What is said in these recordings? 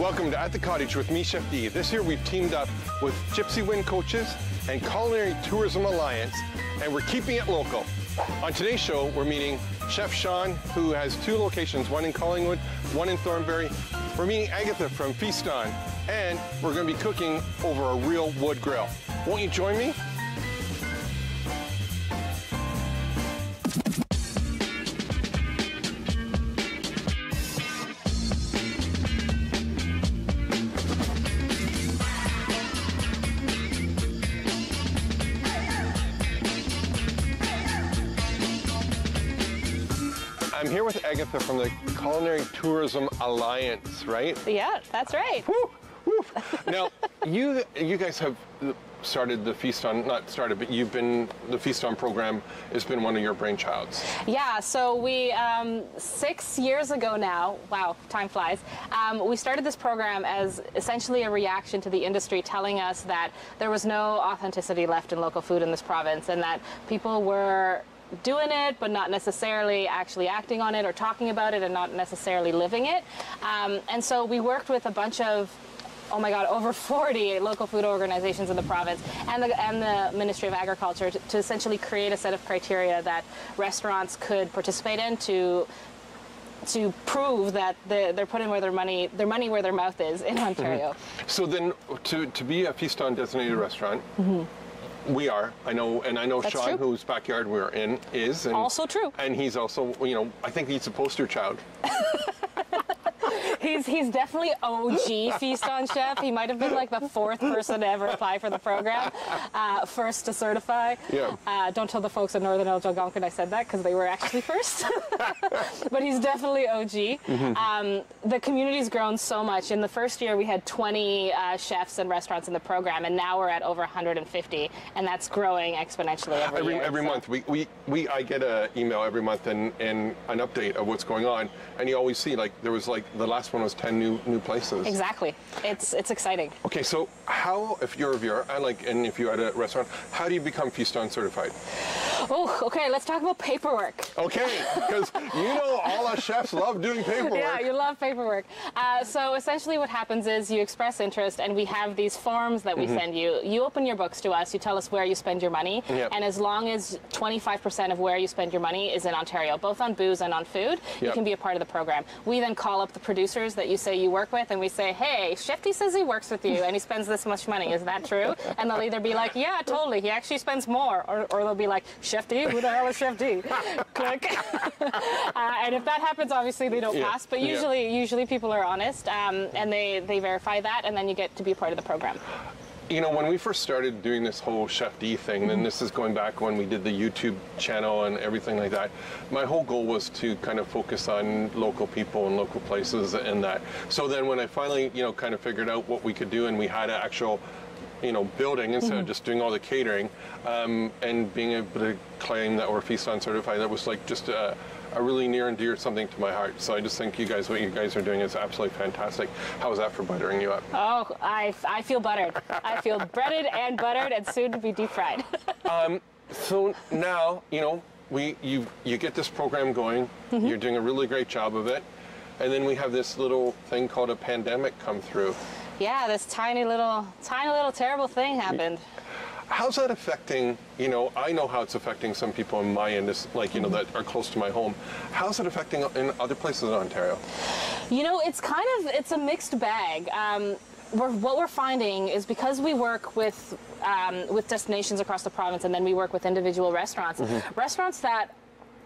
Welcome to At the Cottage with me, Chef D. This year we've teamed up with Gypsy Wind Coaches and Culinary Tourism Alliance, and we're keeping it local. On today's show, we're meeting Chef Sean, who has two locations, one in Collingwood, one in Thornbury. We're meeting Agatha from Feast On, and we're going to be cooking over a real wood grill. Won't you join me? I'm here with Agatha from the Culinary Tourism Alliance, right? Yeah, that's right. Woo, woo. Now, you guys have started the Feast On, not started, but the Feast On program has been one of your brainchilds. Yeah, so we, 6 years ago now, wow, time flies, we started this program as essentially a reaction to the industry telling us that there was no authenticity left in local food in this province, and that people were doing it but not necessarily actually acting on it or talking about it and not necessarily living it. And so we worked with a bunch of, oh my God, over 40 local food organizations in the province and the Ministry of Agriculture to essentially create a set of criteria that restaurants could participate in to prove that they're putting where their money where their mouth is in Ontario. Mm-hmm. So then to be a Feast On designated restaurant, we are. I know That's Sean, true. whose backyard we're in, is. And, also true. And he's also, I think he's a poster child. He's definitely OG Feast On chef. He might have been like the fourth person to ever apply for the program, first to certify. Yeah. Don't tell the folks in Northern Algonquin I said that because they were actually first. But he's definitely OG. The community's grown so much. In the first year, we had 20 chefs and restaurants in the program, and now we're at over 150, and that's growing exponentially every year. Every month. I get an email every month and an update of what's going on, and you always see, like, there was like the last one was 10 new places. Exactly. It's exciting. Okay, so how, if you're a viewer, and if you had a restaurant, how do you become Feast On certified? Oh, okay, let's talk about paperwork. Okay, because all us chefs love doing paperwork. Yeah, you love paperwork. So essentially what happens is you express interest and we have these forms that we send you. You open your books to us, you tell us where you spend your money, and as long as 25% of where you spend your money is in Ontario, both on booze and on food, you can be a part of the program. We then call up the producers that you say you work with and we say, hey, Chef D says he works with you and he spends this much money, is that true? And they'll either be like, yeah, totally, he actually spends more, or they'll be like, Chef D, who the hell is Chef D? Click. And if that happens, obviously they don't pass, but usually people are honest, and they verify that, and then you get to be a part of the program. When we first started doing this whole Chef D thing, and this is going back when we did the YouTube channel and everything like that, my whole goal was to kind of focus on local people and local places and that. So then when I finally, kind of figured out what we could do, and we had an actual building instead of just doing all the catering, and being able to claim that we're Feast On certified, that was like just a really near and dear something to my heart. So I just think what you guys are doing is absolutely fantastic. How is that for buttering you up? Oh, I feel buttered. I feel breaded and buttered and soon to be deep fried. So now, you get this program going, you're doing a really great job of it, and then we have this little thing called a pandemic come through. Yeah, this tiny little terrible thing happened. How's that affecting, I know how it's affecting some people in my industry, that are close to my home. How's it affecting in other places in Ontario? It's a mixed bag. What we're finding is because we work with destinations across the province, and then we work with individual restaurants, restaurants that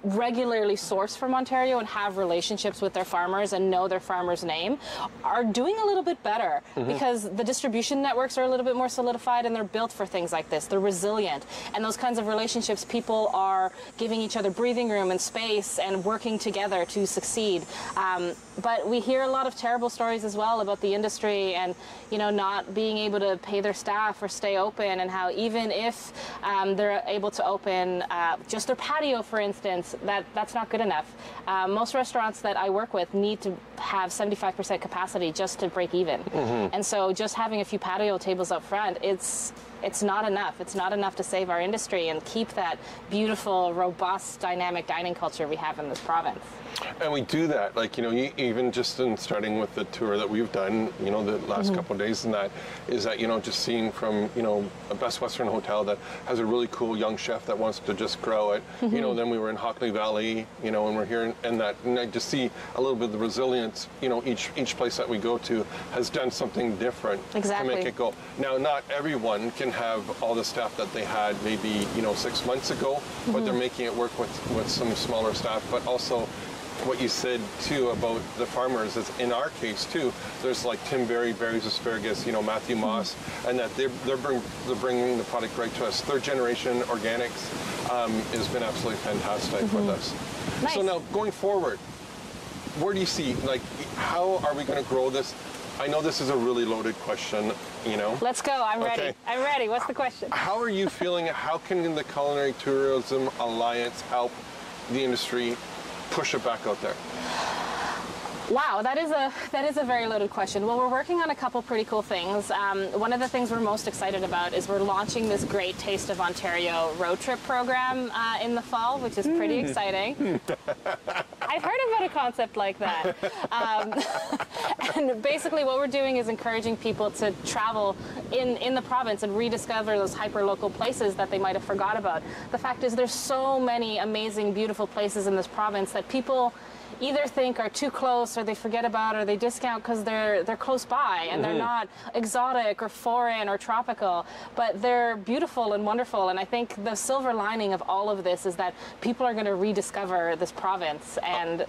regularly source from Ontario and have relationships with their farmers and know their farmer's name are doing a little bit better because the distribution networks are a little bit more solidified and they're built for things like this. They're resilient, and those kinds of relationships, people are giving each other breathing room and space and working together to succeed. But we hear a lot of terrible stories as well about the industry and not being able to pay their staff or stay open, and how even if they're able to open just their patio, for instance, that's not good enough. Most restaurants that I work with need to have 75% capacity just to break even. And so just having a few patio tables up front, it's not enough. It's not enough to save our industry and keep that beautiful, robust, dynamic dining culture we have in this province. And we do that, like, you know, even just in starting with the tour that we've done, you know, the last couple of days, and that is that, you know, just seeing from, you know, a Best Western hotel that has a really cool young chef that wants to just grow it. You know, then we were in Hockley Valley, you know, and we're here, and I just see a little bit of the resilience. You know, each place that we go to has done something different to make it go. Now, not everyone can have all the staff that they had maybe, you know, 6 months ago, but they're making it work with some smaller staff, but also what you said too about the farmers is in our case too. There's like Tim Berry, Berry's Asparagus, you know, Matthew Moss, and that they're bringing the product right to us. Third generation organics has been absolutely fantastic with us. Nice. So now going forward, where do you see, like, how are we going to grow this? I know this is a really loaded question, you know. Let's go. I'm ready. Okay. I'm ready. What's the question? How are you feeling? How can the Culinary Tourism Alliance help the industry push it back out there? Wow, that is a very loaded question. Well, we're working on a couple pretty cool things. One of the things we're most excited about is we're launching this Great Taste of Ontario road trip program in the fall, which is pretty exciting. I've heard about a concept like that. And basically what we're doing is encouraging people to travel in the province and rediscover those hyper-local places that they might have forgot about. The fact is there's so many amazing, beautiful places in this province that people either think are too close, or they forget about, or they discount because they're close by and they're not exotic or foreign or tropical, but they're beautiful and wonderful. And I think the silver lining of all of this is that people are going to rediscover this province, and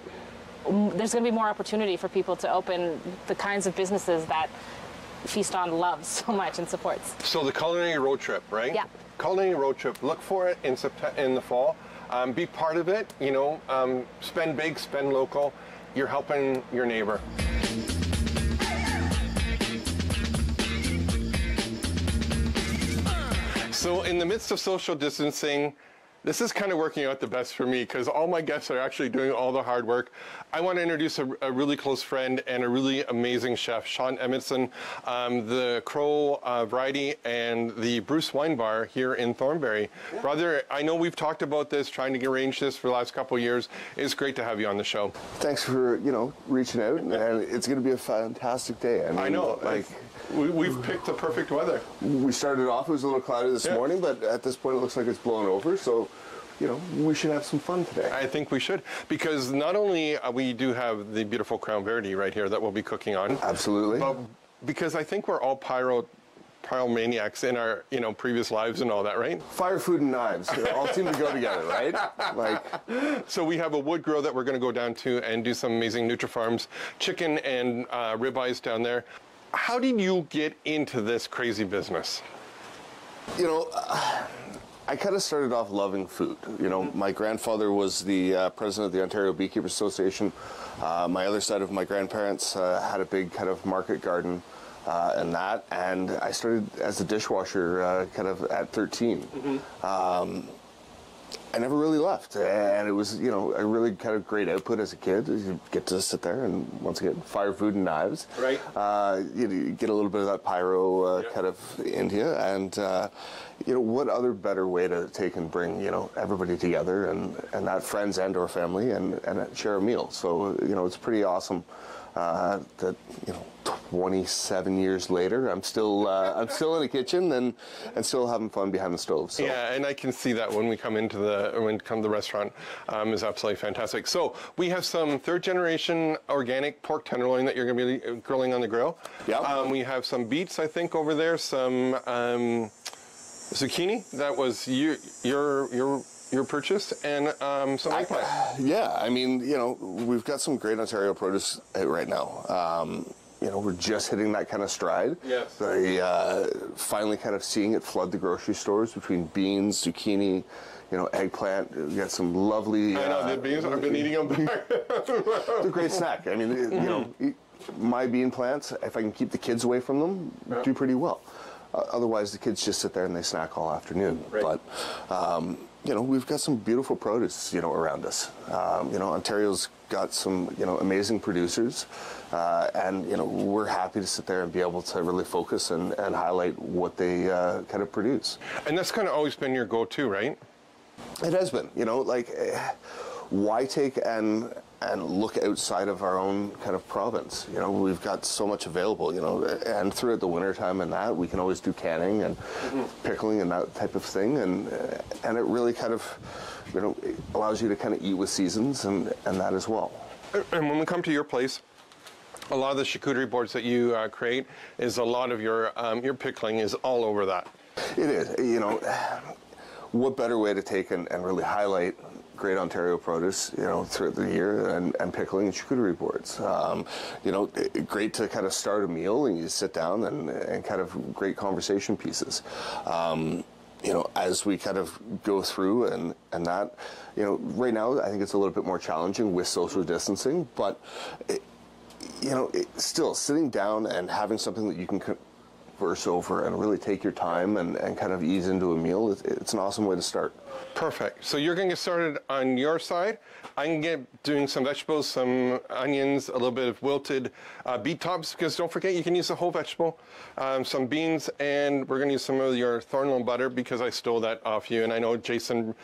there's going to be more opportunity for people to open the kinds of businesses that Feast On loves so much and supports. So the culinary road trip, right? Yeah. Culinary road trip. Look for it in the fall. Be part of it, you know, spend big, spend local. You're helping your neighbor. So in the midst of social distancing, this is kind of working out the best for me because all my guests are actually doing all the hard work. I want to introduce a really close friend and a really amazing chef, Sean Edmondson, the Crow Variety and the Bruce Wine Bar here in Thornbury. Yeah. Brother, I know we've talked about this, trying to arrange this for the last couple of years. It's great to have you on the show. Thanks for, you know, reaching out, and it's going to be a fantastic day. I know. Like, we've picked the perfect weather. We started off, it was a little cloudy this morning, but at this point it looks like it's blowing over, so, you know, we should have some fun today. I think we should, because not only we do have the beautiful Crown Verity right here that we'll be cooking on. Absolutely. But because I think we're all pyromaniacs in our, you know, previous lives and all that, right? Fire, food, and knives all seem to go together, right? Like, so we have a wood grill that we're going to go down to and do some amazing NutriFarms chicken and ribeyes down there. How did you get into this crazy business? You know, I kind of started off loving food. You know, my grandfather was the president of the Ontario Beekeepers Association. My other side of my grandparents had a big kind of market garden and I started as a dishwasher kind of at 13. I never really left, and it was, you know, a really kind of great output as a kid. You get to sit there and, once again, fire, food, and knives. Right. You get a little bit of that pyro kind of into you, and you know, what other better way to take and bring, you know, everybody together and that friends and or family and share a meal. So, you know, it's pretty awesome that, you know, 27 years later, I'm still in the kitchen and still having fun behind the stove. So. Yeah, and I can see that when we come into the restaurant, is absolutely fantastic. So we have some third generation organic pork tenderloin that you're going to be grilling on the grill. Yeah. We have some beets, I think, over there. Some zucchini that was your purchase, and some eggplant. Yeah, I mean, you know, we've got some great Ontario produce out right now. You know, we're just hitting that kind of stride. Yes. Finally kind of seeing it flood the grocery stores between beans, zucchini, you know, eggplant. We got some lovely... I know, the beans, I've been eating them. It's a great snack. I mean, you know, my bean plants, if I can keep the kids away from them, do pretty well. Otherwise, the kids just sit there and they snack all afternoon. Right. But, we've got some beautiful produce, around us. Ontario's got some, amazing producers, and, we're happy to sit there and be able to really focus and highlight what they kind of produce. And that's kind of always been your go-to, right? It has been, why take and look outside of our own kind of province? We've got so much available, and throughout the wintertime and that, we can always do canning and pickling and that type of thing, and it really kind of, allows you to kind of eat with seasons and that as well. And when we come to your place, a lot of the charcuterie boards that you create is a lot of your pickling is all over that. It is, what better way to take and really highlight great Ontario produce, throughout the year and pickling and charcuterie boards. Great to kind of start a meal and you sit down and kind of great conversation pieces. As we kind of go through and that, right now I think it's a little bit more challenging with social distancing, but still sitting down and having something that you can converse over and really take your time and kind of ease into a meal, it's an awesome way to start. Perfect. So you're going to get started on your side. I can get doing some vegetables, some onions, a little bit of wilted beet tops, because don't forget you can use the whole vegetable, some beans, and we're going to use some of your Thornlow butter because I stole that off you. And I know Jason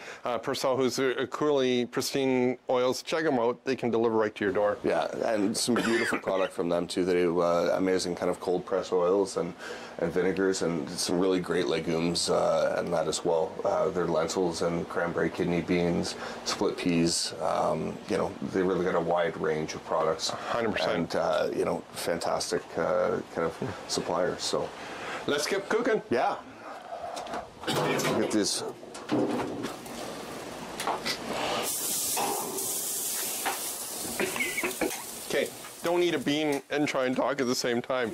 Purcell, who's a Cooley Pristine Oils, check them out. They can deliver right to your door. Yeah, and some beautiful product from them too. They do amazing kind of cold press oils and vinegars and some really great legumes and that as well. Their lentils and cranberry kidney beans, split peas. They really got a wide range of products. 100%. And, fantastic kind of suppliers. So let's get cooking. Yeah. Get this. Okay, don't eat a bean and try and talk at the same time.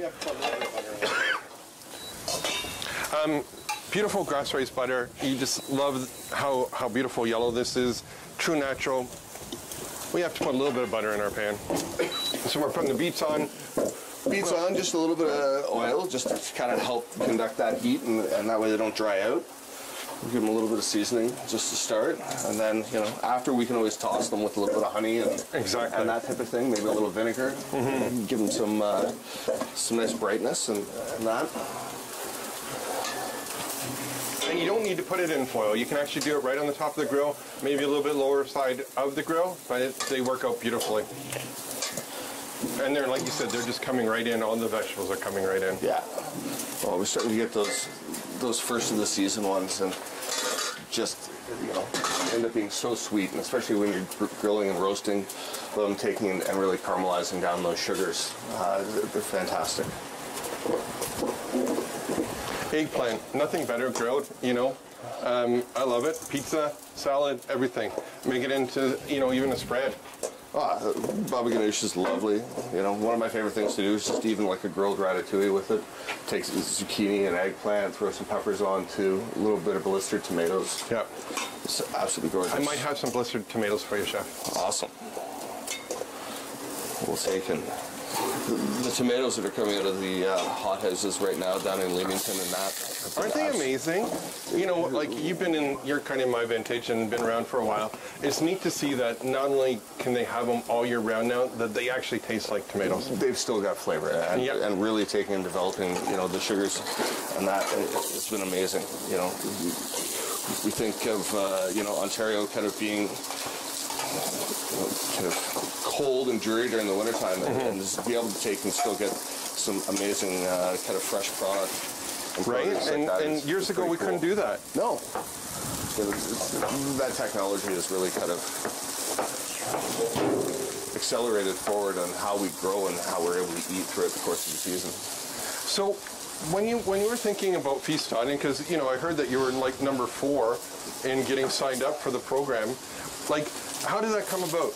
Beautiful grass-raised butter. You just love how beautiful yellow this is. True natural. We have to put a little bit of butter in our pan. So we're putting the beets on. Beets on, just a little bit of oil, just to kind of help conduct that heat, and that way they don't dry out. We'll give them a little bit of seasoning just to start, and then after we can always toss them with a little bit of honey and that type of thing. Maybe a little vinegar. Give them some nice brightness and that. And you don't need to put it in foil. You can actually do it right on the top of the grill, maybe a little bit lower side of the grill, but they work out beautifully. And they're, like you said, they're just coming right in. All the vegetables are coming right in. Yeah. Well, we're starting to get those first of the season ones, and just end up being so sweet, and especially when you're grilling and roasting them, taking and really caramelizing down those sugars. They're fantastic. Eggplant, nothing better grilled, I love it. Pizza, salad, everything. Make it into, even a spread. Baba ganoush is lovely. One of my favorite things to do is just even like a grilled ratatouille with it. Take zucchini and eggplant, throw some peppers on too, a little bit of blistered tomatoes. Yeah. It's absolutely gorgeous. I might have some blistered tomatoes for you, Chef. Awesome. We'll take the tomatoes that are coming out of the hot houses right now down in Leamington and that. Aren't they amazing? Like you're kind of in my vintage and been around for a while. It's neat to see that not only can they have them all year round now, that they actually taste like tomatoes. They've still got flavor, and really taking and developing, the sugars and that. It's been amazing. We think of, Ontario kind of being kind of cold and dreary during the wintertime, and just be able to take and still get some amazing kind of fresh product. Right, and years ago we couldn't do that. No. That technology has really kind of accelerated forward on how we grow and how we're able to eat throughout the course of the season. So when you were thinking about feast starting, because I heard that you were like number 4 in getting signed up for the program, like how did that come about?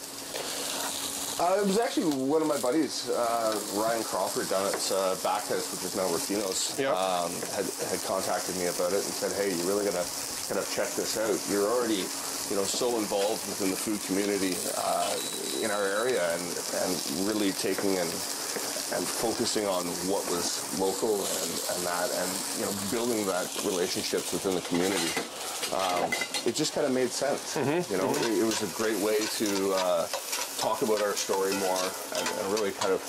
It was actually one of my buddies, Ryan Crawford, down at Backhouse, which is now Rufino's, had contacted me about it and said, hey, you're really going to kind of check this out. You're already, so involved within the food community in our area and really taking and focusing on what was local and that, and building that relationships within the community. it just kind of made sense. You know, it was a great way to talk about our story more and really kind of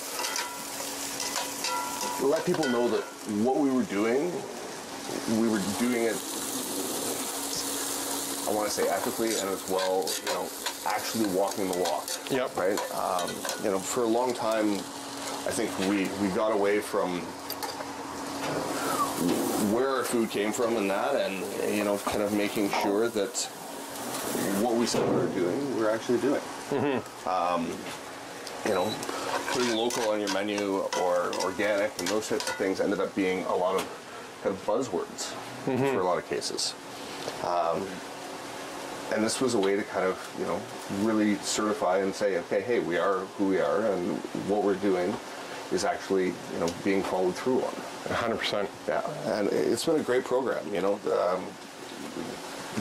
let people know that what we were doing it, I want to say ethically and as well, you know, actually walking the walk. Yep. Right? You know, for a long time, I think we got away from where our food came from and that, and, you know, kind of making sure that what we said we were doing, we're actually doing. You know, putting local on your menu or organic and those types of things ended up being a lot of kind of buzzwords for a lot of cases. And this was a way to kind of, you know, really certify and say, okay, hey, we are who we are, and what we're doing is actually, you know, being followed through on. 100%. Yeah, and it's been a great program, you know. The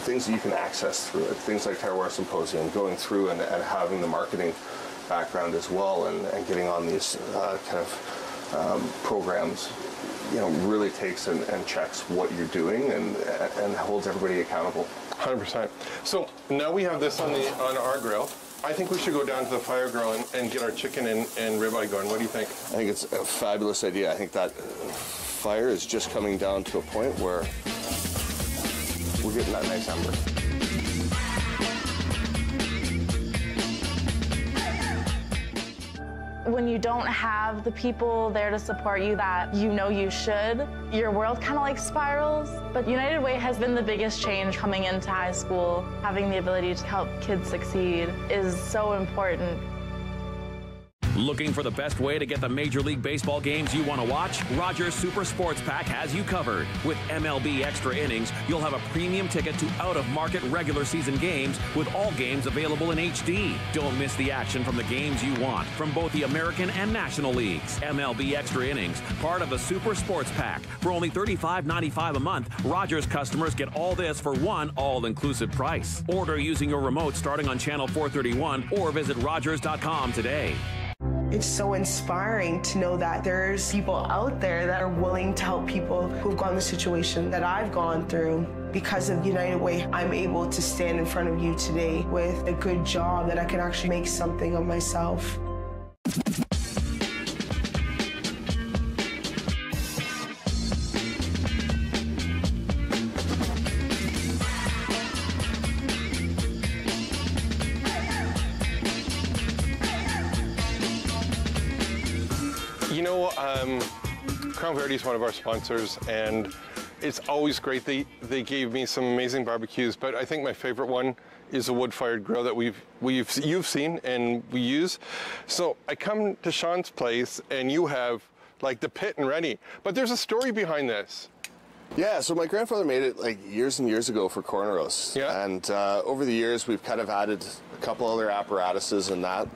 things that you can access through it, things like Terroir Symposium, going through and having the marketing background as well, and getting on these kind of programs, you know, really takes and checks what you're doing and holds everybody accountable. 100%. So now we have this on our grill. I think we should go down to the fire grill and get our chicken and ribeye going. What do you think? I think it's a fabulous idea. I think that fire is just coming down to a point where we're getting that nice ember. When you don't have the people there to support you that you know you should, your world kind of like spirals. But United Way has been the biggest change coming into high school. Having the ability to help kids succeed is so important. Looking for the best way to get the Major League Baseball games you want to watch? Rogers Super Sports Pack has you covered. With MLB Extra Innings, you'll have a premium ticket to out-of-market regular season games with all games available in HD. Don't miss the action from the games you want from both the American and National Leagues. MLB Extra Innings, part of the Super Sports Pack. For only $35.95 a month, Rogers customers get all this for one all-inclusive price. Order using your remote starting on channel 431 or visit Rogers.com today. It's so inspiring to know that there's people out there that are willing to help people who've gone the situation that I've gone through. Because of United Way, I'm able to stand in front of you today with a good job that I can actually make something of myself. You know, Crown Verde is one of our sponsors, and it's always great. They gave me some amazing barbecues, but I think my favorite one is a wood-fired grill that you've seen and we use. So I come to Sean's place, and you have like the pit and ready, but there's a story behind this. Yeah, so my grandfather made it like years and years ago for corn roasts. Yeah. And over the years, we've kind of added a couple other apparatuses in that.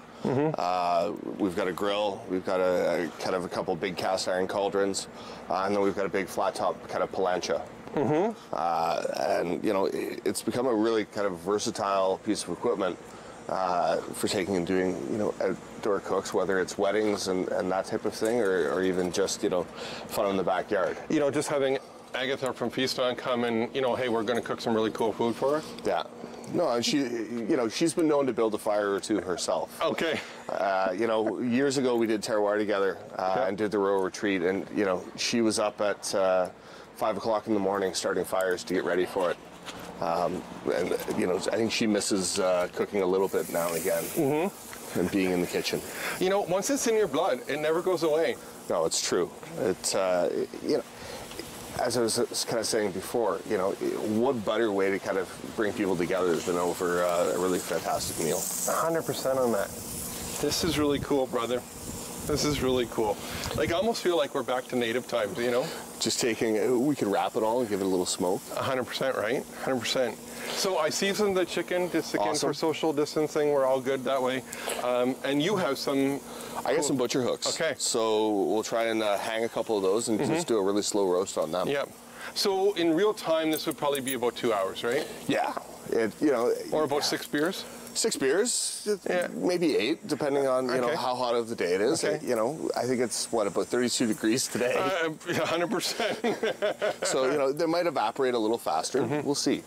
We've got a grill, we've got a kind of a couple big cast iron cauldrons, and then we've got a big flat top kind of plancha. And you know, it's become a really kind of versatile piece of equipment for taking and doing, you know, outdoor cooks, whether it's weddings and that type of thing, or even just, you know, fun in the backyard. You know, just having Agatha from Feast On come and, you know, hey, we're going to cook some really cool food for her. Yeah. No, and she, you know, she's been known to build a fire or two herself. Okay. You know, years ago we did Terroir together and did the rural retreat, and you know, she was up at 5 o'clock in the morning starting fires to get ready for it. And you know, I think she misses cooking a little bit now and again, and being in the kitchen. You know, once it's in your blood, it never goes away. No, it's true. It's you know, as I was kind of saying before, you know, what better way to kind of bring people together than over a really fantastic meal. 100% on that. This is really cool, brother. This is really cool. Like, I almost feel like we're back to native times, you know? Just taking, we could wrap it all and give it a little smoke. 100%, right? 100%. So I seasoned the chicken, just again Awesome. for social distancing. We're all good that way. And you have some... I got some butcher hooks. Okay. So we'll try and hang a couple of those and just do a really slow roast on them. Yep. So in real time, this would probably be about 2 hours, right? Yeah. You know. Or about 6 beers? 6 beers, yeah. Maybe 8, depending on you know how hot of the day it is. Okay. You know, I think it's what, about 32 degrees today. 100%. So you know, they might evaporate a little faster. We'll see.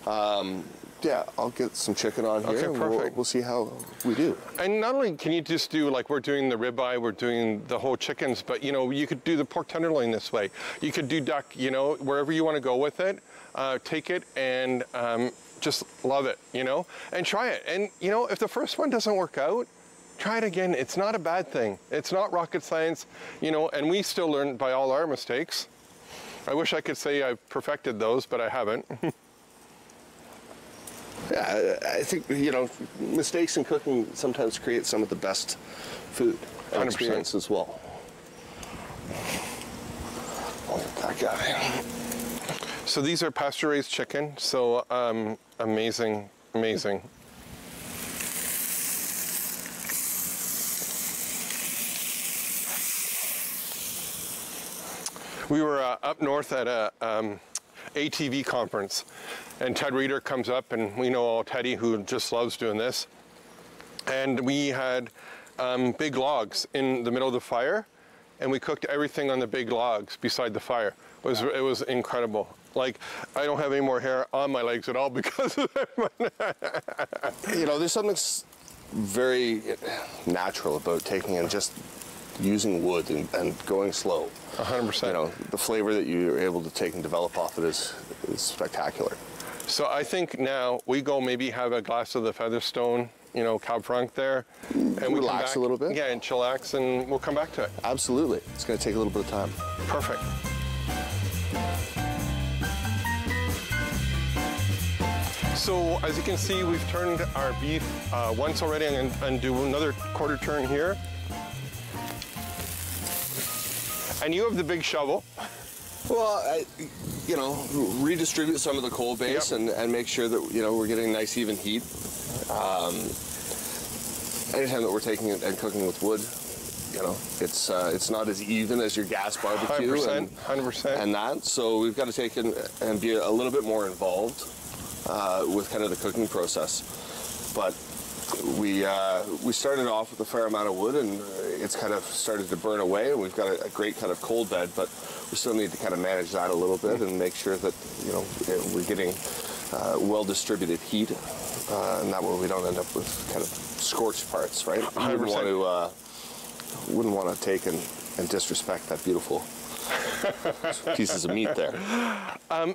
Yeah, I'll get some chicken on here. Okay, and perfect. We'll see how we do. And not only can you just do, like we're doing the ribeye, we're doing the whole chickens, but you could do the pork tenderloin this way. You could do duck, wherever you want to go with it. Take it and just love it, and try it. And, if the first one doesn't work out, try it again. It's not a bad thing. It's not rocket science, and we still learn by all our mistakes. I wish I could say I've perfected those, but I haven't. Yeah, I think, mistakes in cooking sometimes create some of the best food and 100%. experience as well. That guy. So these are pasture-raised chicken, so amazing, amazing. We were up north at a ATV conference, and Ted Reeder comes up, and we know all Teddy, who just loves doing this. And we had big logs in the middle of the fire, and we cooked everything on the big logs beside the fire. It was incredible. Like, I don't have any more hair on my legs at all because of that. There's something very natural about taking and just using wood and going slow. 100%. The flavor that you're able to take and develop off it is spectacular. So I think now we go maybe have a glass of the Featherstone, Cab Franc there. And we Relax come back, a little bit. Yeah, and chillax, and we'll come back to it. Absolutely. It's going to take a little bit of time. Perfect. So as you can see, we've turned our beef once already. I'm going to do another quarter turn here. And you have the big shovel. Well, redistribute some of the coal base. Yep. and make sure that, we're getting nice even heat. Anytime that we're taking it and cooking with wood, it's not as even as your gas barbecue. 100%, 100%. And that, so we've got to take in and be a little bit more involved with kind of the cooking process. But we started off with a fair amount of wood, and it's kind of started to burn away, and we've got a great kind of cold bed, but we still need to kind of manage that a little bit and make sure that we're getting well distributed heat, and that way we don't end up with kind of scorched parts, right? 100%. Wouldn't want to take and disrespect that beautiful pieces of meat there.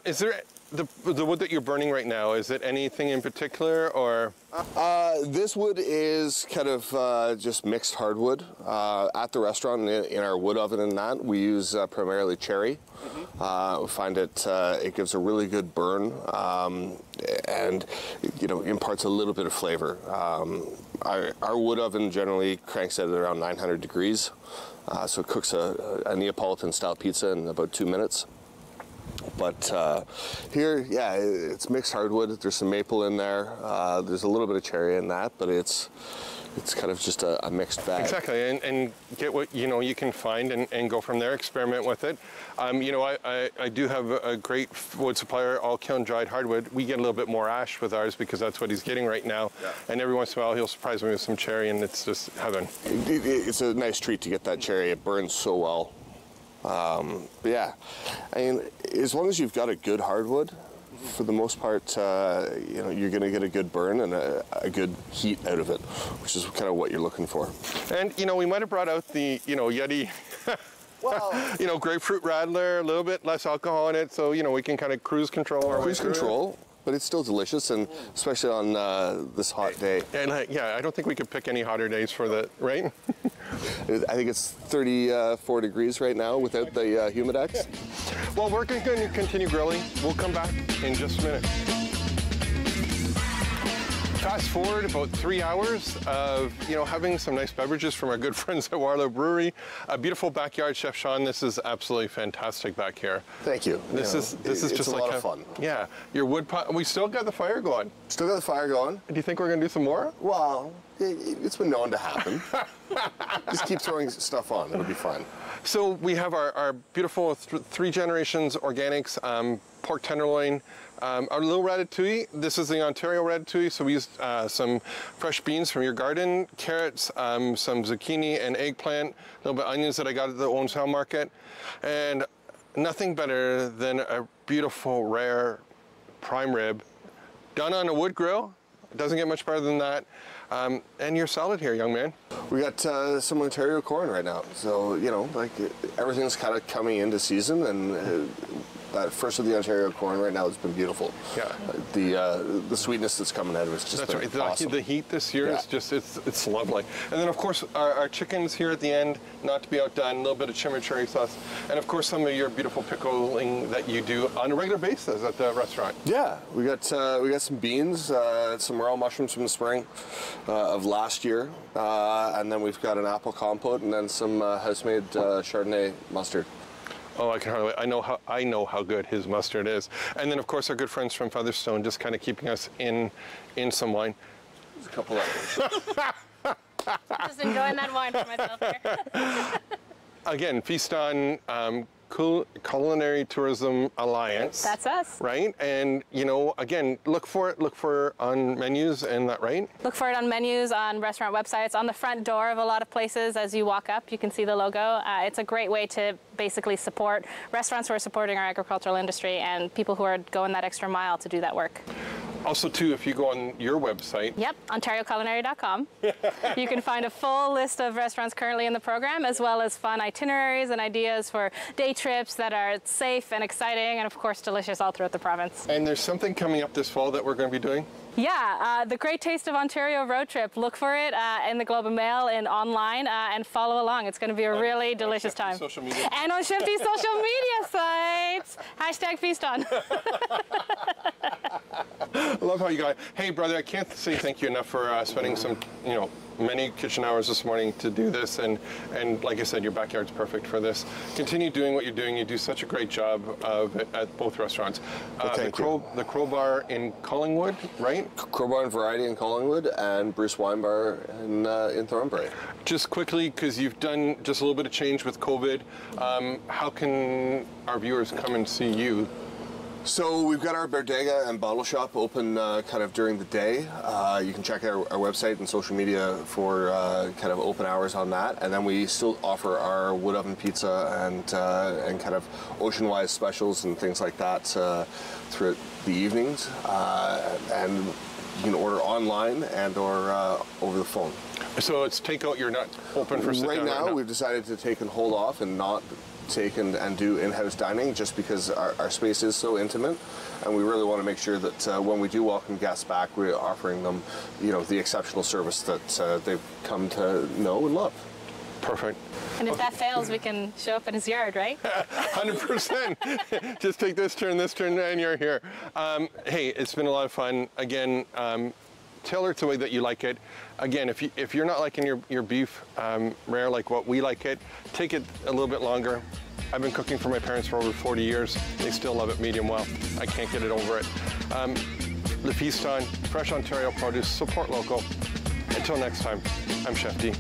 Is there the wood that you're burning right now? Is it anything in particular, or? This wood is kind of just mixed hardwood. At the restaurant, in our wood oven and that, we use primarily cherry. We find it gives a really good burn, and imparts a little bit of flavor. Our wood oven generally cranks at around 900 degrees, so it cooks a Neapolitan-style pizza in about 2 minutes. But here, yeah, it's mixed hardwood. There's some maple in there. There's a little bit of cherry in that, but it's kind of just a mixed bag. Exactly, and get what you can find and go from there. Experiment with it. I do have a great wood supplier, all kiln dried hardwood. We get a little bit more ash with ours because that's what he's getting right now. Yeah. And every once in a while he'll surprise me with some cherry, and it's just heaven. It's a nice treat to get that cherry. It burns so well. But yeah, I mean, as long as you've got a good hardwood, for the most part, you're going to get a good burn and a good heat out of it, which is kind of what you're looking for. And, we might have brought out the, Yeti, well, grapefruit radler, a little bit less alcohol in it, so, we can kind of cruise control our way through it. But it's still delicious, and especially on this hot day. And I don't think we could pick any hotter days for the, right? I think it's 34 degrees right now without the Humidex. Well, we're going to continue grilling. We'll come back in just a minute. Fast forward about 3 hours of, having some nice beverages from our good friends at Warlow Brewery. A beautiful backyard, Chef Sean. This is absolutely fantastic back here. Thank you. This is just a like lot of fun. Yeah, your wood pot. We still got the fire going. Still got the fire going. Do you think we're going to do some more? Well, it's been known to happen. Just keep throwing stuff on. It'll be fine. So we have our beautiful 3 generations organics pork tenderloin. Our little ratatouille, this is the Ontario ratatouille, so we used some fresh beans from your garden, carrots, some zucchini and eggplant, a little bit of onions that I got at the Owen Sound Market, and nothing better than a beautiful, rare prime rib done on a wood grill. It doesn't get much better than that. And your salad here, young man. We got some Ontario corn right now, so you know, like everything's kind of coming into season, and that first of the Ontario corn right now has been beautiful. Yeah. The sweetness that's coming out of it's just been awesome. The heat this year is just it's lovely. And then of course our chickens here at the end, not to be outdone, a little bit of chimichurri sauce, and of course some of your beautiful pickling that you do on a regular basis at the restaurant. Yeah, we got some beans, some raw mushrooms from the spring of last year, and then we've got an apple compote, and then some house-made Chardonnay mustard. Oh, I can hardly. I know how good his mustard is. And then, of course, our good friends from Featherstone, just kind of keeping us in some wine. There's a couple others. Just enjoying that wine for myself here. Again, feast on Culinary Tourism Alliance. That's us. Right? And, you know, again, look for it on menus, and that right? Look for it on menus, on restaurant websites, on the front door of a lot of places. As you walk up, you can see the logo. It's a great way to basically support restaurants who are supporting our agricultural industry and people who are going that extra mile to do that work. Also, too, if you go on your website. Yep, OntarioCulinary.com. You can find a full list of restaurants currently in the program, as well as fun itineraries and ideas for day trips that are safe and exciting and, of course, delicious all throughout the province. And there's something coming up this fall that we're going to be doing? Yeah, the Great Taste of Ontario road trip. Look for it in the Globe and Mail and online and follow along. It's going to be a really delicious time. Social media. And on Shifty's social media sites. Hashtag feast on. I love how you got it. Hey, brother, I can't say thank you enough for spending some, many kitchen hours this morning to do this. And like I said, your backyard's perfect for this. Continue doing what you're doing. You do such a great job of it at both restaurants. The Crowbar in Collingwood, right? Crowbar and Variety in Collingwood, and Bruce Wine Bar in Thornbury. Just quickly, because you've done just a little bit of change with COVID, how can our viewers come and see you? So we've got our bodega and bottle shop open kind of during the day. You can check out our website and social media for kind of open hours on that. And then we still offer our wood oven pizza and kind of ocean-wise specials and things like that throughout the evenings. And you can order online and or over the phone. So it's takeout, you're not open for sit-down right now? We've decided to take and hold off and not take and do in-house dining, just because our space is so intimate, and we really want to make sure that when we do welcome guests back, we're offering them, the exceptional service that they've come to know and love. Perfect. And if that fails, we can show up in his yard, right? 100%. Just take this turn, and you're here. Hey, it's been a lot of fun. Again, tailor it the way that you like it. Again, if you're not liking your beef rare like what we like it, take it a little bit longer. I've been cooking for my parents for over 40 years. They still love it medium well. I can't get it over it. The feast on fresh Ontario produce, support local. Until next time, I'm Chef D.